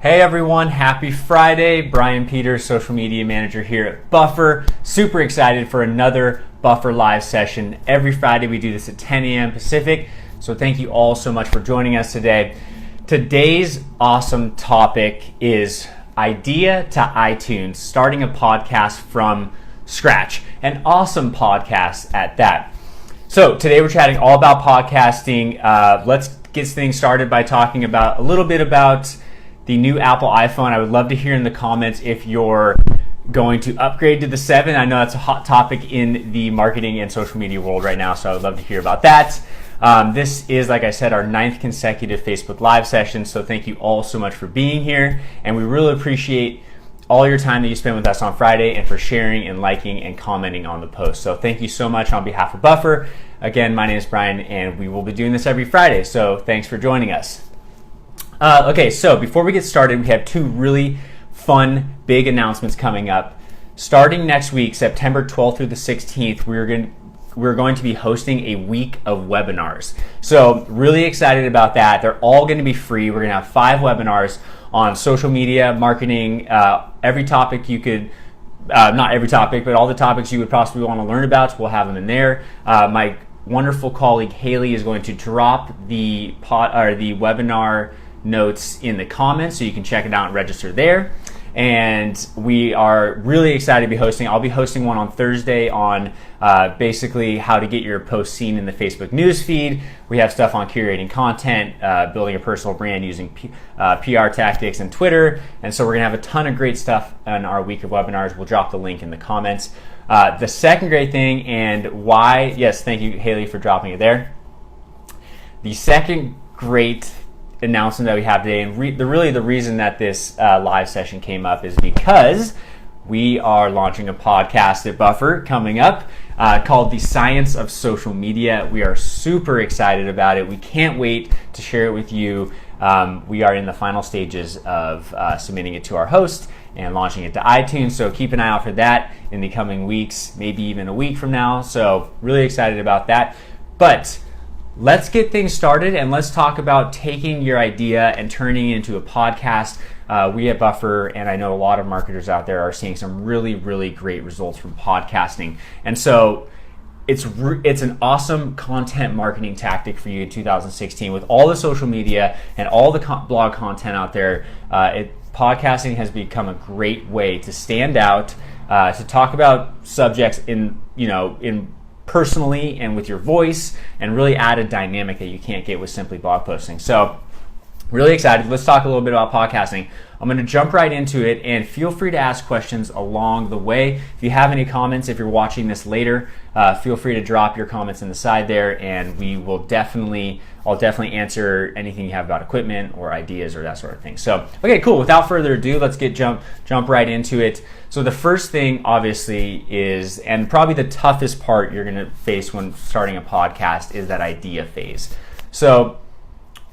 Hey everyone, happy Friday. Brian Peters, social media manager here at Buffer. Super excited for another Buffer live session. Every Friday we do this at 10 a.m. Pacific. So thank you all so much for joining us today. Today's awesome topic is idea to iTunes, starting a podcast from scratch. An awesome podcast at that. So today we're chatting all about podcasting. Let's get things started by talking about a little bit about the new Apple iPhone. I would love to hear in the comments if you're going to upgrade to the 7. I know that's a hot topic in the marketing and social media world right now, so I would love to hear about that. This is, like I said, our 9th consecutive Facebook Live session, so thank you all so much for being here, and we really appreciate all your time that you spend with us on Friday and for sharing and liking and commenting on the post. So thank you so much on behalf of Buffer. Again, my name is Brian, and we will be doing this every Friday, so thanks for joining us. Okay, so before we get started, we have two really fun, big announcements coming up. Starting next week, September 12th through the 16th, we're going to be hosting a week of webinars. So really excited about that. They're all going to be free. We're going to have 5 webinars on social media, marketing, every topic you could, not every topic, but all the topics you would possibly want to learn about, we'll have them in there. My wonderful colleague Haley is going to drop the webinar notes in the comments so you can check it out and register there. And we are really excited to be hosting. I'll be hosting one on Thursday on basically how to get your posts seen in the Facebook news feed. We have stuff on curating content, building a personal brand using PR tactics and Twitter. And so we're going to have a ton of great stuff on our week of webinars. We'll drop the link in the comments. The second great thing, and why, yes, thank you, Haley, for dropping it there. The second great announcement that we have today, and the reason that this live session came up is because we are launching a podcast at Buffer coming up called The Science of Social Media. We are super excited about it. We can't wait to share it with you. We are in the final stages of submitting it to our host and launching it to iTunes, so keep an eye out for that in the coming weeks, maybe even a week from now. So really excited about that. But let's get things started and let's talk about taking your idea and turning it into a podcast. We at Buffer, and I know a lot of marketers out there, are seeing some really, really great results from podcasting. And so it's an awesome content marketing tactic for you in 2016 with all the social media and all the blog content out there. Podcasting has become a great way to stand out, to talk about subjects in personally and with your voice, and really add a dynamic that you can't get with simply blog posting. So really excited. Let's talk a little bit about podcasting. I'm going to jump right into it, and feel free to ask questions along the way. If you have any comments, if you're watching this later, feel free to drop your comments in the side there, and I'll definitely answer anything you have about equipment or ideas or that sort of thing. So, okay, cool. Without further ado, let's jump right into it. So the first thing, obviously, is, and probably the toughest part you're going to face when starting a podcast, is that idea phase. So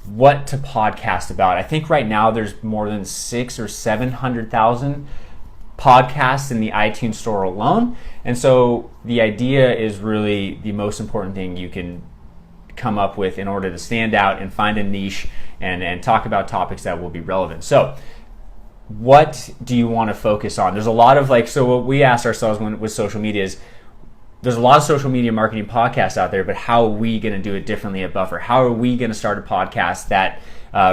what to podcast about? I think right now there's more than 600,000 or 700,000 podcasts in the iTunes store alone. And so the idea is really the most important thing you can come up with in order to stand out and find a niche and talk about topics that will be relevant. So what do you want to focus on? There's a lot of so what we asked ourselves with social media is, there's a lot of social media marketing podcasts out there, but how are we going to do it differently at Buffer? How are we going to start a podcast that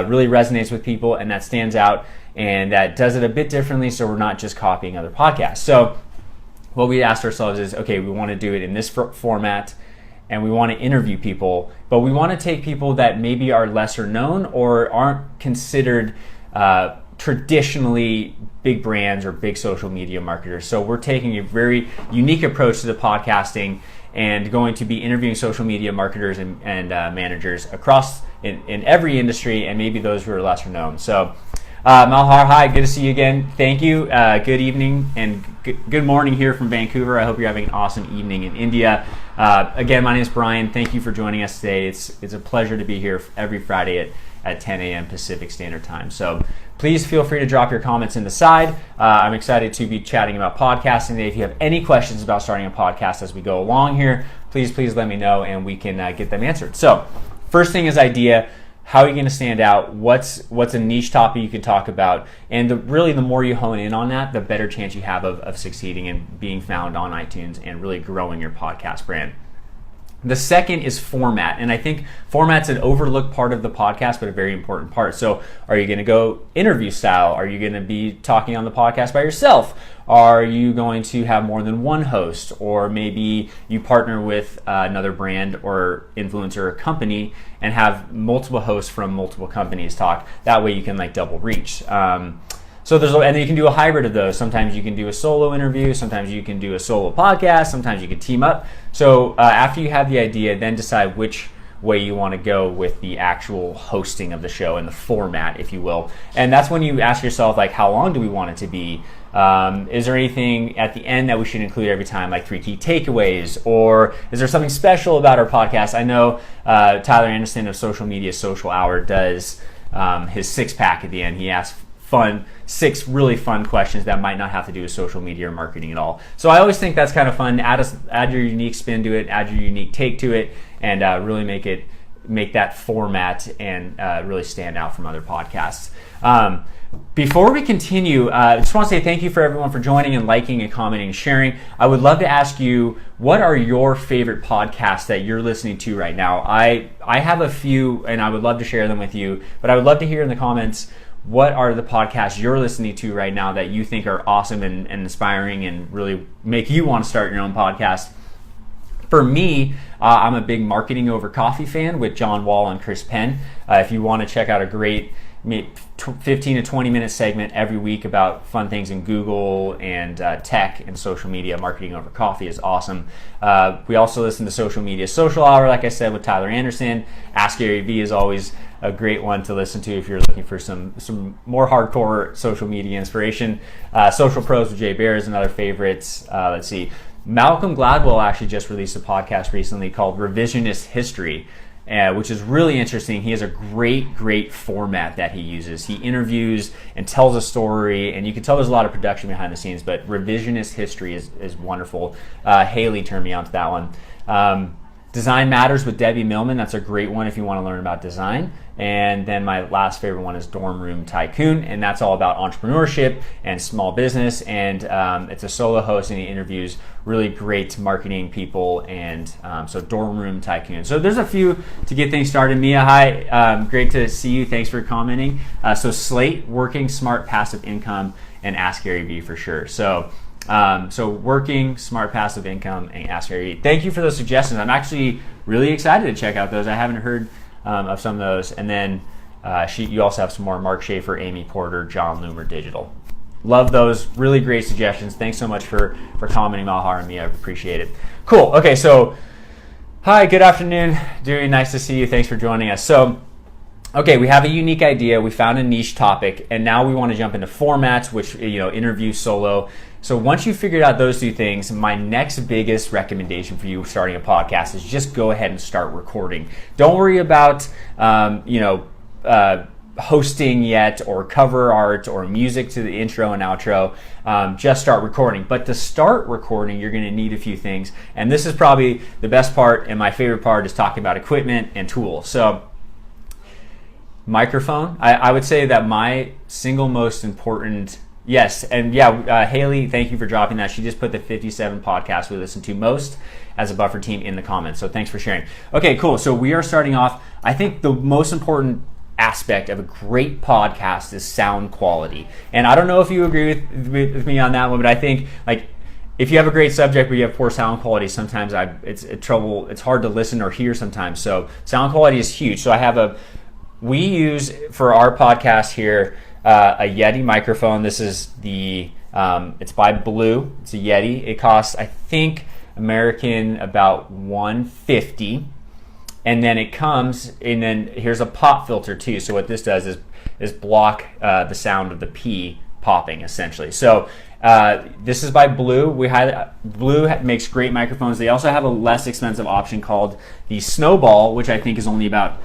really resonates with people and that stands out and that does it a bit differently, so we're not just copying other podcasts? So what we asked ourselves is, okay, we want to do it in this format, and we want to interview people, but we want to take people that maybe are lesser known or aren't considered traditionally big brands or big social media marketers. So we're taking a very unique approach to the podcasting and going to be interviewing social media marketers and managers across in every industry, and maybe those who are lesser known. So Malhar, hi, good to see you again. Thank you. Good evening and good morning here from Vancouver. I hope you're having an awesome evening in India. Again, my name is Brian. Thank you for joining us today. It's a pleasure to be here every Friday at 10 a.m. Pacific Standard Time. So please feel free to drop your comments in the side. I'm excited to be chatting about podcasting today. If you have any questions about starting a podcast as we go along here, please let me know and we can get them answered. So first thing is idea. how are you going to stand out? What's a niche topic you can talk about? And really, the more you hone in on that, the better chance you have of succeeding and being found on iTunes and really growing your podcast brand. The second is format, and I think format's an overlooked part of the podcast, but a very important part. So are you going to go interview style? Are you going to be talking on the podcast by yourself? Are you going to have more than one host? Or maybe you partner with another brand or influencer or company and have multiple hosts from multiple companies talk. That way you can like double reach. So and then you can do a hybrid of those. Sometimes you can do a solo interview. Sometimes you can do a solo podcast. Sometimes you can team up. So after you have the idea, then decide which way you want to go with the actual hosting of the show and the format, if you will. And that's when you ask yourself, like, how long do we want it to be? Is there anything at the end that we should include every time, like 3 key takeaways? Or is there something special about our podcast? I know Tyler Anderson of Social Media Social Hour does his 6-pack at the end. He asks 6 really fun questions that might not have to do with social media or marketing at all. So I always think that's kind of fun. Add your unique spin to it, add your unique take to it, and really make that format and really stand out from other podcasts. Before we continue, I just want to say thank you for everyone for joining and liking and commenting and sharing. I would love to ask you, what are your favorite podcasts that you're listening to right now? I have a few, and I would love to share them with you, but I would love to hear in the comments, what are the podcasts you're listening to right now that you think are awesome and inspiring and really make you want to start your own podcast? For me, I'm a big Marketing Over Coffee fan with John Wall and Chris Penn. If you want to check out a great 15 to 20 minute segment every week about fun things in Google and tech and social media, Marketing Over Coffee is awesome. We also listen to Social Media Social Hour, like I said, with Tyler Anderson. Ask Gary Vee is always a great one to listen to if you're looking for some more hardcore social media inspiration. Social Pros with Jay Baer is another favorite. Let's see. Malcolm Gladwell actually just released a podcast recently called Revisionist History, which is really interesting. He has a great format that he uses. He interviews and tells a story, and you can tell there's a lot of production behind the scenes, but Revisionist History is wonderful. Haley turned me on to that one. Design Matters with Debbie Millman. That's a great one if you want to learn about design. And then my last favorite one is Dorm Room Tycoon, and that's all about entrepreneurship and small business. And it's a solo host, and he interviews really great marketing people. And so Dorm Room Tycoon. So there's a few to get things started. Mia, hi. Great to see you. Thanks for commenting. So Slate, Working Smart Passive Income, and Ask Gary Vee for sure. So Working Smart Passive Income and Ask Gary Vee. Thank you for those suggestions. I'm actually really excited to check out those. I haven't heard of some of those. And then you also have some more: Mark Schaefer, Amy Porter, John Loomer Digital. Love those. Really great suggestions. Thanks so much for commenting, Malhar and me. I appreciate it. Cool. Okay, so hi, good afternoon. Doing nice to see you. Thanks for joining us. So, okay, we have a unique idea. We found a niche topic, and now we want to jump into formats, which, interview, solo. So once you figured out those 2 things, my next biggest recommendation for you starting a podcast is just go ahead and start recording. Don't worry about, hosting yet, or cover art, or music to the intro and outro. Just start recording. But to start recording, you're going to need a few things. And this is probably the best part, and my favorite part is talking about equipment and tools. So microphone, I would say that my single most important... Yes, and Haley, thank you for dropping that. She just put the 57 podcasts we listen to most as a Buffer team in the comments, so thanks for sharing. Okay, cool. So we are starting off. I think the most important aspect of a great podcast is sound quality. And I don't know if you agree with me on that one, but I think, like, if you have a great subject but you have poor sound quality, sometimes it's hard to listen or hear sometimes. So sound quality is huge. So we use for our podcast here a Yeti microphone. This is it's by Blue. It's a Yeti. It costs, I think, American about $150, and then it comes, and then here's a pop filter too. So what this does is block the sound of the P popping, essentially. So this is by Blue. Blue makes great microphones. They also have a less expensive option called the Snowball, which I think is only about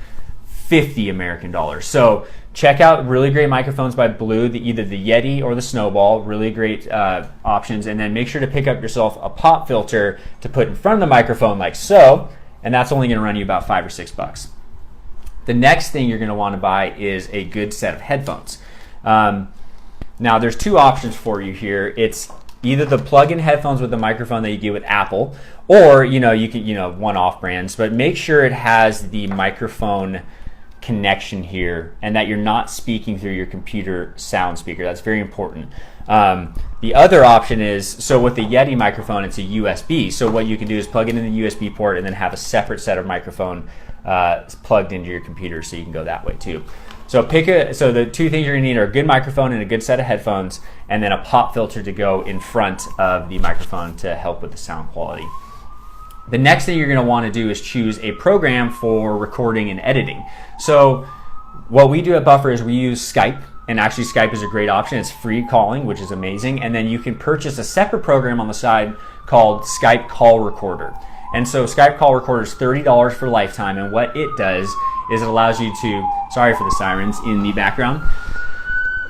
$50 American dollars. So check out really great microphones by Blue, either the Yeti or the Snowball. Really great options. And then make sure to pick up yourself a pop filter to put in front of the microphone, like so. And that's only going to run you about $5 or $6. The next thing you're going to want to buy is a good set of headphones. Now, there's two options for you here. It's either the plug-in headphones with the microphone that you get with Apple, or you can one-off brands, but make sure it has the microphone connection here and that you're not speaking through your computer sound speaker. That's very important. The other option is, so with the Yeti microphone, it's a USB. So what you can do is plug it in the USB port and then have a separate set of microphone plugged into your computer, so you can go that way too. So so the two things you're gonna need are a good microphone and a good set of headphones, and then a pop filter to go in front of the microphone to help with the sound quality. The next thing you're gonna wanna do is choose a program for recording and editing. So what we do at Buffer is we use Skype, and actually Skype is a great option. It's free calling, which is amazing. And then you can purchase a separate program on the side called Skype Call Recorder. And so Skype Call Recorder is $30 for lifetime, and what it does is it allows you to, sorry for the sirens in the background,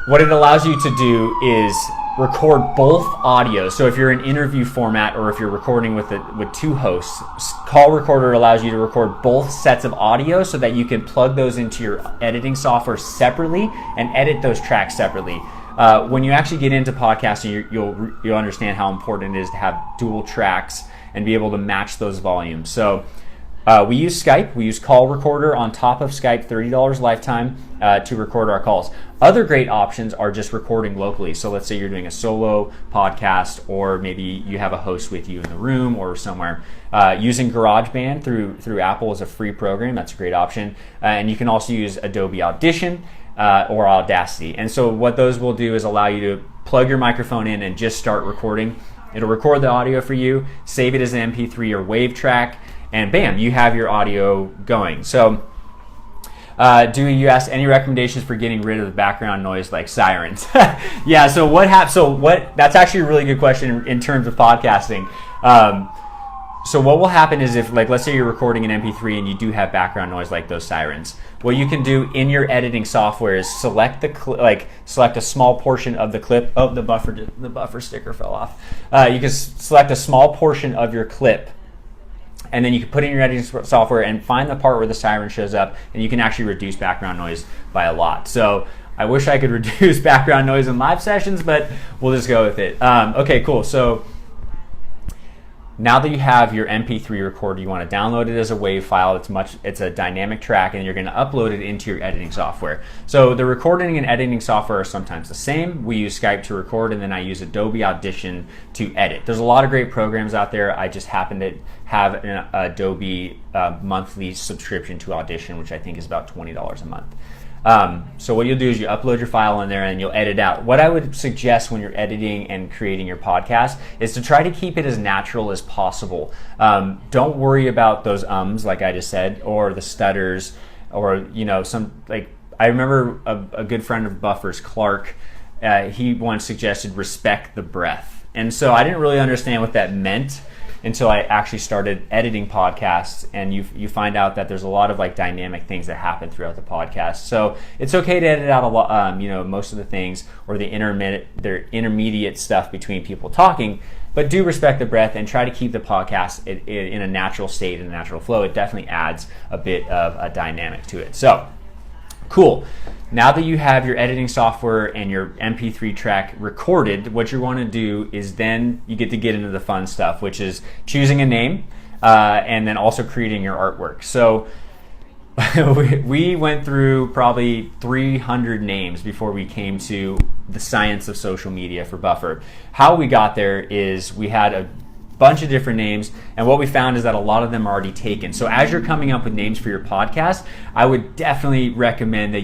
what it allows you to do is record both audio. So if you're in interview format or if you're recording with two hosts, Call Recorder allows you to record both sets of audio so that you can plug those into your editing software separately and edit those tracks separately. When you actually get into podcasting, you'll understand how important it is to have dual tracks and be able to match those volumes. So we use Skype. We use Call Recorder on top of Skype, $30 lifetime to record our calls. Other great options are just recording locally. So let's say you're doing a solo podcast, or maybe you have a host with you in the room or somewhere. Using GarageBand through Apple is a free program. That's a great option. And you can also use Adobe Audition or Audacity. And so what those will do is allow you to plug your microphone in and just start recording. It'll record the audio for you, save it as an MP3 or WAV track, and bam, you have your audio going. So you ask any recommendations for getting rid of the background noise like sirens? Yeah, that's actually a really good question in terms of podcasting. So what will happen is if, like, let's say you're recording an MP3 and you do have background noise like those sirens, what you can do in your editing software is select a small portion of the clip. Oh, the buffer sticker fell off. You can select a small portion of your clip, and then you can put in your editing software and find the part where the siren shows up, and you can actually reduce background noise by a lot. So I wish I could reduce background noise in live sessions, but we'll just go with it. Okay, cool. So now that you have your MP3 recorder, you want to download it as a WAV file. It's a dynamic track, and you're going to upload it into your editing software. So the recording and editing software are sometimes the same. We use Skype to record, and then I use Adobe Audition to edit. There's a lot of great programs out there. I just happen to have an Adobe monthly subscription to Audition, which I think is about $20 a month. So what you'll do is you upload your file in there and you'll edit out. What I would suggest when you're editing and creating your podcast is to try to keep it as natural as possible. Don't worry about those ums, like I just said, or the stutters, or I remember a good friend of Buffer's, Clark, he once suggested respect the breath. And so I didn't really understand what that meant until I actually started editing podcasts, and you find out that there's a lot of dynamic things that happen throughout the podcast. So it's okay to edit out a lot, most of the things, or the intermediate stuff between people talking, but do respect the breath and try to keep the podcast in a natural state, in a natural flow. It definitely adds a bit of a dynamic to it. So cool. Now that you have your editing software and your MP3 track recorded, what you want to do is then you get into the fun stuff, which is choosing a name and then also creating your artwork. So we went through probably 300 names before we came to the science of social media for Buffer. How we got there is we had a bunch of different names, and what we found is that a lot of them are already taken. So as you're coming up with names for your podcast, I would definitely recommend that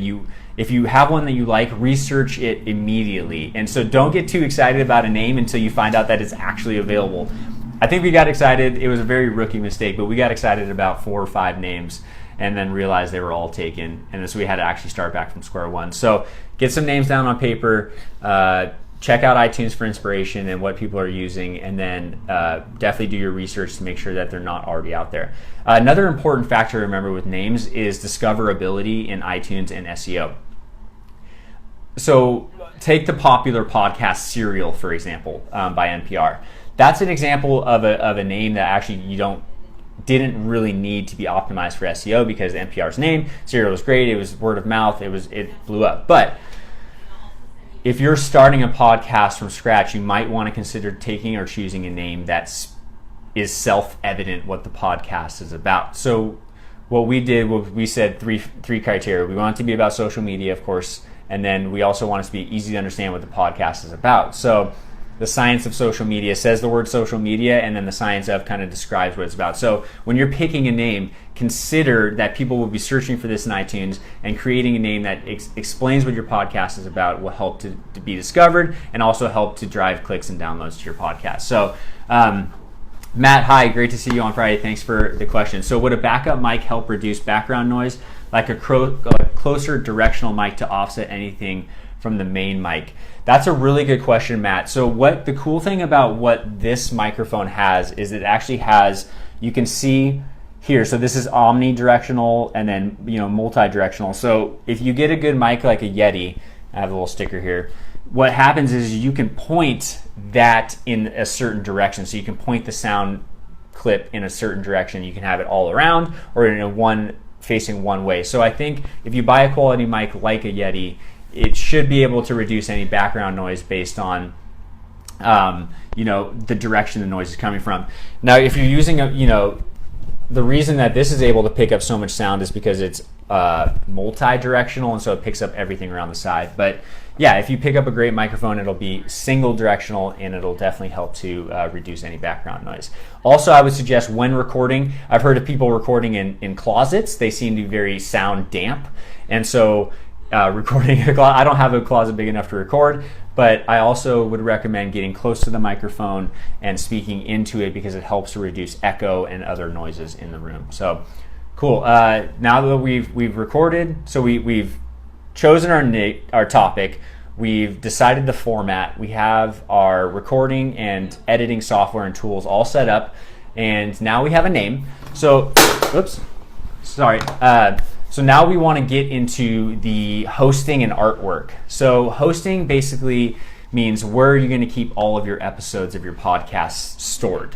if you have one that you like, research it immediately. And so don't get too excited about a name until you find out that it's actually available. I think we got excited. It was a very rookie mistake, but we got excited about 4 or 5 names and then realized they were all taken. And so we had to actually start back from square one. So get some names down on paper, check out iTunes for inspiration and what people are using, and then definitely do your research to make sure that they're not already out there. Another important factor to remember with names is discoverability in iTunes and SEO. So take the popular podcast Serial, for example, by NPR. That's an example of a name that actually you don't didn't really need to be optimized for SEO because NPR's name, Serial, was great. It was word of mouth. It blew up. But if you're starting a podcast from scratch, you might want to consider taking or choosing a name that is self-evident what the podcast is about. So what we did, we said three criteria. We want it to be about social media, of course, and then we also want it to be easy to understand what the podcast is about. So the science of social media says the word social media, and then the science of kind of describes what it's about. So when you're picking a name, consider that people will be searching for this in iTunes, and creating a name that explains what your podcast is about will help to be discovered and also help to drive clicks and downloads to your podcast. So Matt, hi, great to see you on Friday. Thanks for the question. So would a backup mic help reduce background noise, like a closer directional mic to offset anything from the main mic? That's a really good question, Matt. So what the cool thing about what this microphone has is it actually has, you can see here, so this is omnidirectional and then multi-directional. So if you get a good mic like a Yeti, I have a little sticker here, what happens is you can point that in a certain direction. So you can point the sound clip in a certain direction. You can have it all around or in facing one way. So I think if you buy a quality mic like a Yeti, it should be able to reduce any background noise based on the direction the noise is coming from. Now, if you're using the reason that this is able to pick up so much sound is because it's multi-directional, and so it picks up everything around the side. But yeah, if you pick up a great microphone, it'll be single directional, and it'll definitely help to reduce any background noise. Also, I would suggest when recording, I've heard of people recording in closets. They seem to be very sound damp, and so recording in a closet, I don't have a closet big enough to record, but I also would recommend getting close to the microphone and speaking into it because it helps to reduce echo and other noises in the room. So cool. Now that we've recorded, so we've chosen our topic, we've decided the format, we have our recording and editing software and tools all set up, and now we have a name. So, So now we want to get into the hosting and artwork. So hosting basically means where are you going to keep all of your episodes of your podcast stored.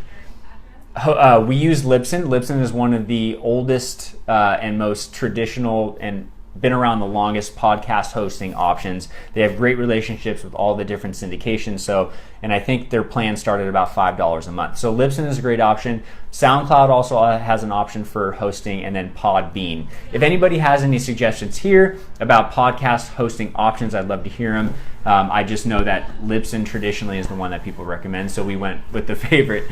We use Libsyn. Libsyn is one of the oldest and most traditional and been around the longest podcast hosting options. They have great relationships with all the different syndications. And I think their plan started about $5 a month. So Libsyn is a great option. SoundCloud also has an option for hosting, and then Podbean. If anybody has any suggestions here about podcast hosting options, I'd love to hear them. I just know that Libsyn traditionally is the one that people recommend, so we went with the favorite.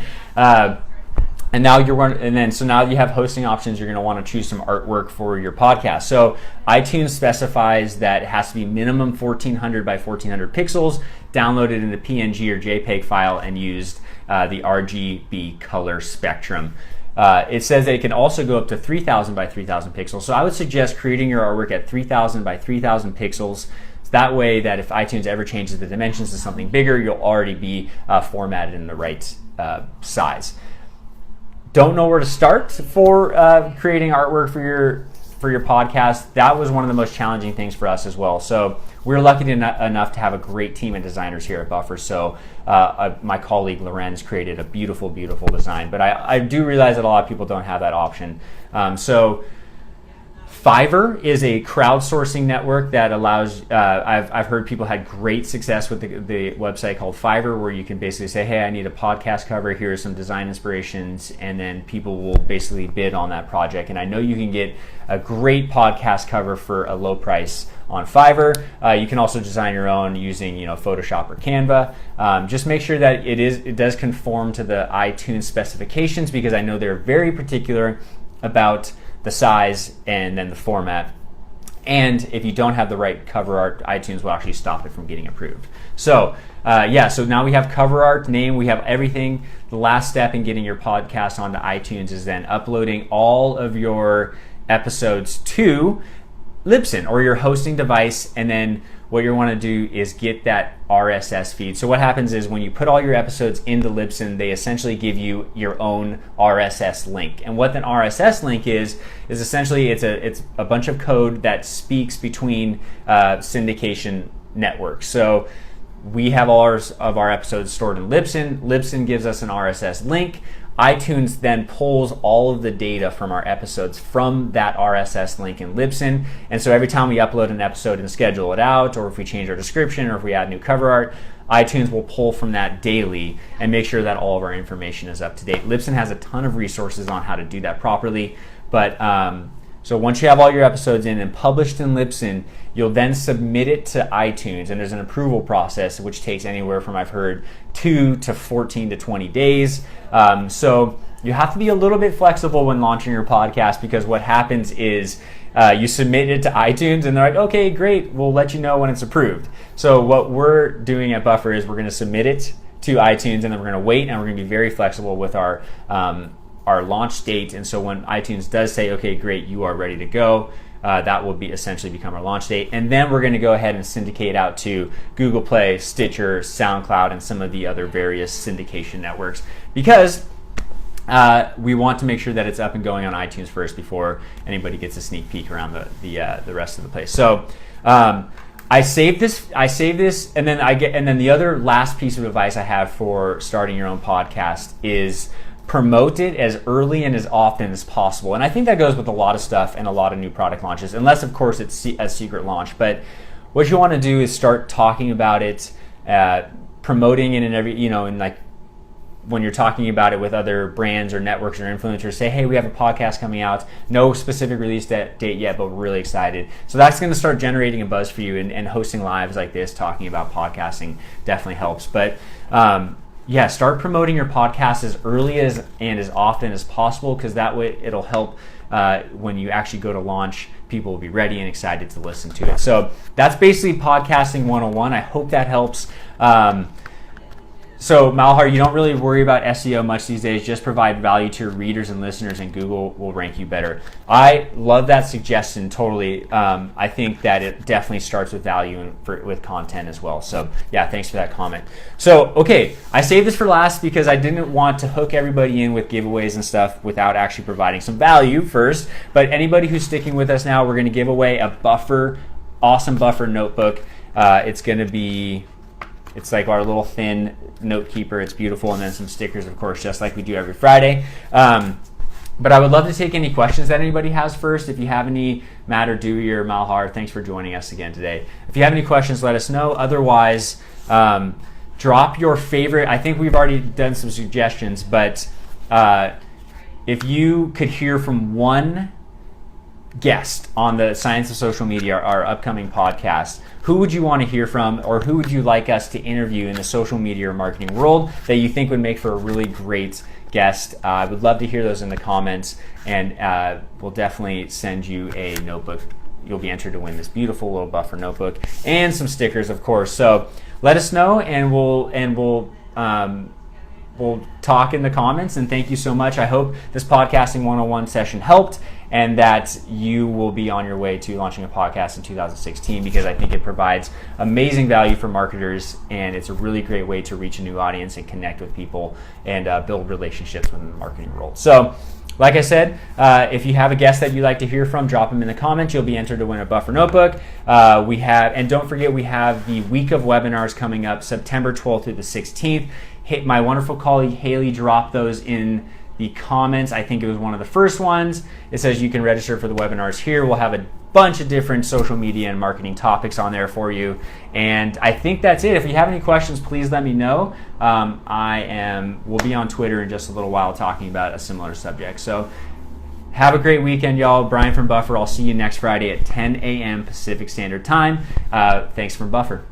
And now now you have hosting options. You're going to want to choose some artwork for your podcast. So iTunes specifies that it has to be minimum 1400 by 1400 pixels, downloaded in a PNG or JPEG file, and used the RGB color spectrum. It says that it can also go up to 3000 by 3000 pixels. So I would suggest creating your artwork at 3000 by 3000 pixels. That way that if iTunes ever changes the dimensions to something bigger, you'll already be formatted in the right size. Don't know where to start for creating artwork for your podcast. That was one of the most challenging things for us as well. So we're lucky enough to have a great team of designers here at Buffer. So my colleague Lorenz created a beautiful, beautiful design. But I do realize that a lot of people don't have that option. So Fiverr is a crowdsourcing network that allows, I've heard people had great success with the website called Fiverr, where you can basically say, hey, I need a podcast cover, here are some design inspirations, and then people will basically bid on that project. And I know you can get a great podcast cover for a low price on Fiverr. You can also design your own using Photoshop or Canva. Just make sure that it does conform to the iTunes specifications, because I know they're very particular about the size and then the format. And if you don't have the right cover art, iTunes will actually stop it from getting approved. So so now we have cover art, name, we have everything. The last step in getting your podcast onto iTunes is then uploading all of your episodes to Libsyn or your hosting device, and then what you want to do is get that RSS feed. So what happens is when you put all your episodes into Libsyn, they essentially give you your own RSS link. And what an RSS link is essentially it's a bunch of code that speaks between syndication networks. So we have all of our episodes stored in Libsyn. Libsyn gives us an RSS link. iTunes then pulls all of the data from our episodes from that RSS link in Libsyn. And so every time we upload an episode and schedule it out, or if we change our description, or if we add new cover art, iTunes will pull from that daily and make sure that all of our information is up to date. Libsyn has a ton of resources on how to do that properly. But so once you have all your episodes in and published in Libsyn, you'll then submit it to iTunes, and there's an approval process which takes anywhere from, I've heard, 2 to 14 to 20 days. So you have to be a little bit flexible when launching your podcast, because what happens is you submit it to iTunes and they're like, okay, great, we'll let you know when it's approved. So what we're doing at Buffer is we're going to submit it to iTunes, and then we're going to wait, and we're going to be very flexible with our launch date. And so when iTunes does say, okay, great, you are ready to go, that will be essentially become our launch date. And then we're going to go ahead and syndicate out to Google Play, Stitcher, SoundCloud, and some of the other various syndication networks, because we want to make sure that it's up and going on iTunes first before anybody gets a sneak peek around the rest of the place. So I save this, and then the other last piece of advice I have for starting your own podcast is promote it as early and as often as possible. And I think that goes with a lot of stuff and a lot of new product launches, unless of course it's a secret launch. But what you want to do is start talking about it, promoting it in every, and like when you're talking about it with other brands or networks or influencers, say, hey, we have a podcast coming out, no specific release date yet, but we're really excited. So that's going to start generating a buzz for you, and hosting lives like this, talking about podcasting, definitely helps. But start promoting your podcast as early and as often as possible, because that way it'll help when you actually go to launch. People will be ready and excited to listen to it. So that's basically podcasting 101. I hope that helps. So Malhar, you don't really worry about SEO much these days. Just provide value to your readers and listeners, and Google will rank you better. I love that suggestion totally. I think that it definitely starts with value with content as well. So yeah, thanks for that comment. So okay, I saved this for last because I didn't want to hook everybody in with giveaways and stuff without actually providing some value first. But anybody who's sticking with us now, we're going to give away a awesome Buffer notebook. It's like our little thin note keeper. It's beautiful. And then some stickers, of course, just like we do every Friday. But I would love to take any questions that anybody has first. If you have any, Matt or Dewey or Malhar, thanks for joining us again today. If you have any questions, let us know. Otherwise, drop your favorite. I think we've already done some suggestions, but if you could hear from one guest on the Science of Social Media, our upcoming podcast, who would you want to hear from, or who would you like us to interview in the social media or marketing world that you think would make for a really great guest? I would love to hear those in the comments, and we'll definitely send you a notebook. You'll be entered to win this beautiful little Buffer notebook and some stickers, of course. So let us know, and we'll talk in the comments. And thank you so much. I hope this podcasting 101 session helped, and that you will be on your way to launching a podcast in 2016, because I think it provides amazing value for marketers, and it's a really great way to reach a new audience and connect with people and build relationships within the marketing world. So like I said, if you have a guest that you'd like to hear from, drop them in the comments. You'll be entered to win a Buffer notebook. And don't forget, we have the week of webinars coming up, September 12th through the 16th. My wonderful colleague Haley dropped those in the comments. I think it was one of the first ones. It says you can register for the webinars here. We'll have a bunch of different social media and marketing topics on there for you. And I think that's it. If you have any questions, please let me know. We'll be on Twitter in just a little while talking about a similar subject. So have a great weekend, y'all. Brian from Buffer. I'll see you next Friday at 10 a.m. Pacific Standard Time. Thanks from Buffer.